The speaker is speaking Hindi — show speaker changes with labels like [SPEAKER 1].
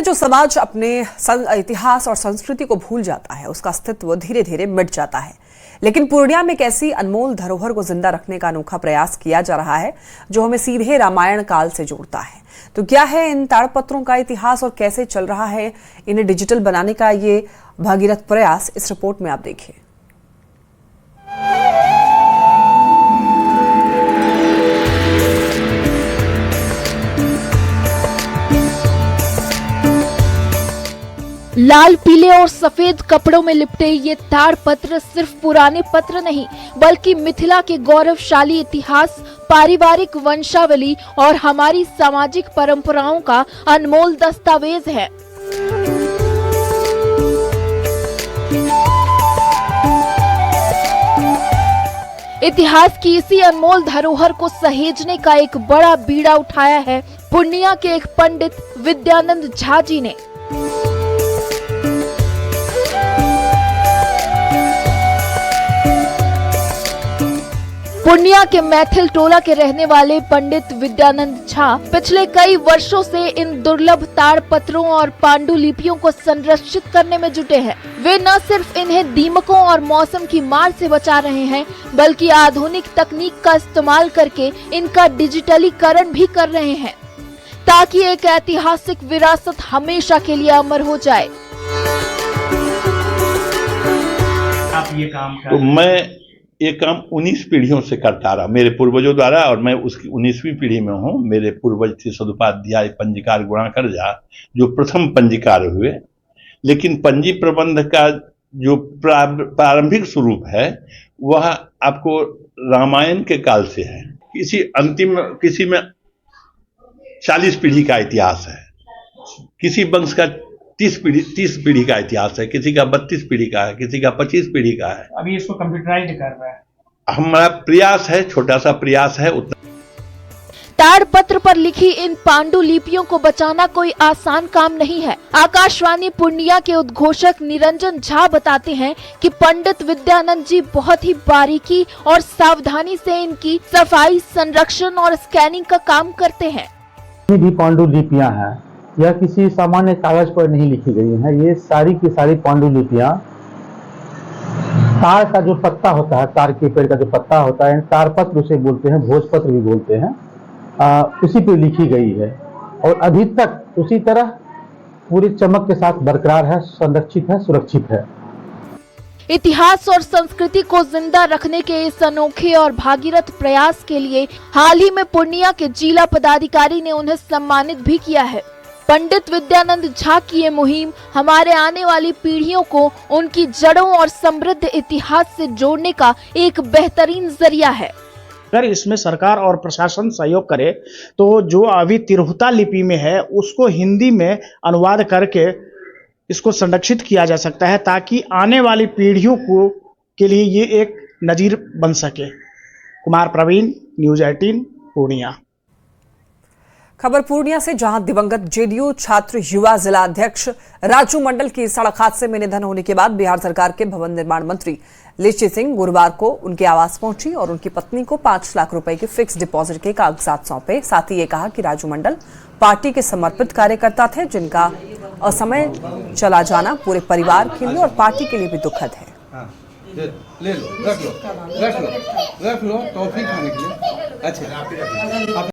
[SPEAKER 1] जो समाज अपने इतिहास और संस्कृति को भूल जाता है, उसका अस्तित्व धीरे धीरे मिट जाता है। लेकिन पूर्णिया में एक ऐसी अनमोल धरोहर को जिंदा रखने का अनोखा प्रयास किया जा रहा है जो हमें सीधे रामायण काल से जोड़ता है। तो क्या है इन ताड़पत्रों का इतिहास और कैसे चल रहा है इन्हें डिजिटल बनाने का ये भागीरथ प्रयास, इस रिपोर्ट में आप देखिए।
[SPEAKER 2] लाल, पीले और सफेद कपड़ों में लिपटे ये ताड़पत्र सिर्फ पुराने पत्र नहीं, बल्कि मिथिला के गौरवशाली इतिहास, पारिवारिक वंशावली और हमारी सामाजिक परंपराओं का अनमोल दस्तावेज है। इतिहास की इसी अनमोल धरोहर को सहेजने का एक बड़ा बीड़ा उठाया है पूर्णिया के एक पंडित विद्यानंद झा जी ने। पूर्णिया के मैथिल टोला के रहने वाले पंडित विद्यानंद झा पिछले कई वर्षों से इन दुर्लभ ताड़पत्रों और पांडुलिपियों को संरक्षित करने में जुटे हैं। वे न सिर्फ इन्हें दीमकों और मौसम की मार से बचा रहे हैं, बल्कि आधुनिक तकनीक का इस्तेमाल करके इनका डिजिटलीकरण भी कर रहे हैं, ताकि एक ऐतिहासिक विरासत हमेशा के लिए अमर हो जाए।
[SPEAKER 3] आप ये काम ये काम 19 पीढ़ियों से करता रहा, मेरे पूर्वजों द्वारा, और मैं उसकी 19वीं पीढ़ी में हूँ। मेरे पूर्वज थे सदुपाध्याय पंजीकार गुणाकर झा, जो प्रथम पंजीकार हुए। लेकिन पंजी प्रबंध का जो प्रारंभिक स्वरूप है वह आपको रामायण के काल से है। किसी में 40 पीढ़ी का इतिहास है, किसी वंश का 30 पीढ़ी का इतिहास है, किसी का 32 पीढ़ी का है, किसी का 25 पीढ़ी का है।
[SPEAKER 4] अभी इसको कंप्यूटराइज्ड कर रहा है।
[SPEAKER 3] हमारा प्रयास है, छोटा सा प्रयास है उतना।
[SPEAKER 2] ताड़पत्र पर लिखी इन पांडुलिपियों को बचाना कोई आसान काम नहीं है। आकाशवाणी पूर्णिया के उद्घोषक निरंजन झा बताते हैं कि पंडित विद्यानंद जी बहुत ही बारीकी और सावधानी से इनकी सफाई, संरक्षण और स्कैनिंग का काम करते हैं।
[SPEAKER 5] भी पांडुलिपियां हैं, यह किसी सामान्य कागज पर नहीं लिखी गई है। ये सारी की सारी पांडुलिपियां ताड़ का जो पत्ता होता है, ताड़ के पेड़ का जो पत्ता होता है, ताड़पत्र उसे बोलते हैं, भोजपत्र भी बोलते हैं, उसी पे लिखी गई है और अभी तक उसी तरह पूरी चमक के साथ बरकरार है, संरक्षित है, सुरक्षित है।
[SPEAKER 2] इतिहास और संस्कृति को जिंदा रखने के इस अनोखे और भागीरथ प्रयास के लिए हाल ही में पूर्णिया के जिला पदाधिकारी ने उन्हें सम्मानित भी किया है। पंडित विद्यानंद झा की ये मुहिम हमारे आने वाली पीढ़ियों को उनकी जड़ों और समृद्ध इतिहास से जोड़ने का एक बेहतरीन जरिया है।
[SPEAKER 4] अगर इसमें सरकार और प्रशासन सहयोग करे तो जो अभी तिरहुता लिपि में है उसको हिंदी में अनुवाद करके इसको संरक्षित किया जा सकता है, ताकि आने वाली पीढ़ियों को के लिए ये एक नजीर बन सके। कुमार प्रवीण, न्यूज़ 18 पूर्णिया।
[SPEAKER 1] खबर पूर्णिया से, जहां दिवंगत जेडीयू छात्र युवा जिला अध्यक्ष राजू मंडल की सड़क हादसे में निधन होने के बाद बिहार सरकार के भवन निर्माण मंत्री लिची सिंह गुरुवार को उनके आवास पहुंची और उनकी पत्नी को 5 लाख रुपए के फिक्स डिपॉजिट के कागजात सौंपे। साथ ही ये कहा कि राजू मंडल पार्टी के समर्पित कार्यकर्ता थे, जिनका असमय चला जाना पूरे परिवार के लिए और पार्टी के लिए भी दुखद है।
[SPEAKER 6] ले लो, रख लो टॉफी खाने के लिए। अच्छा।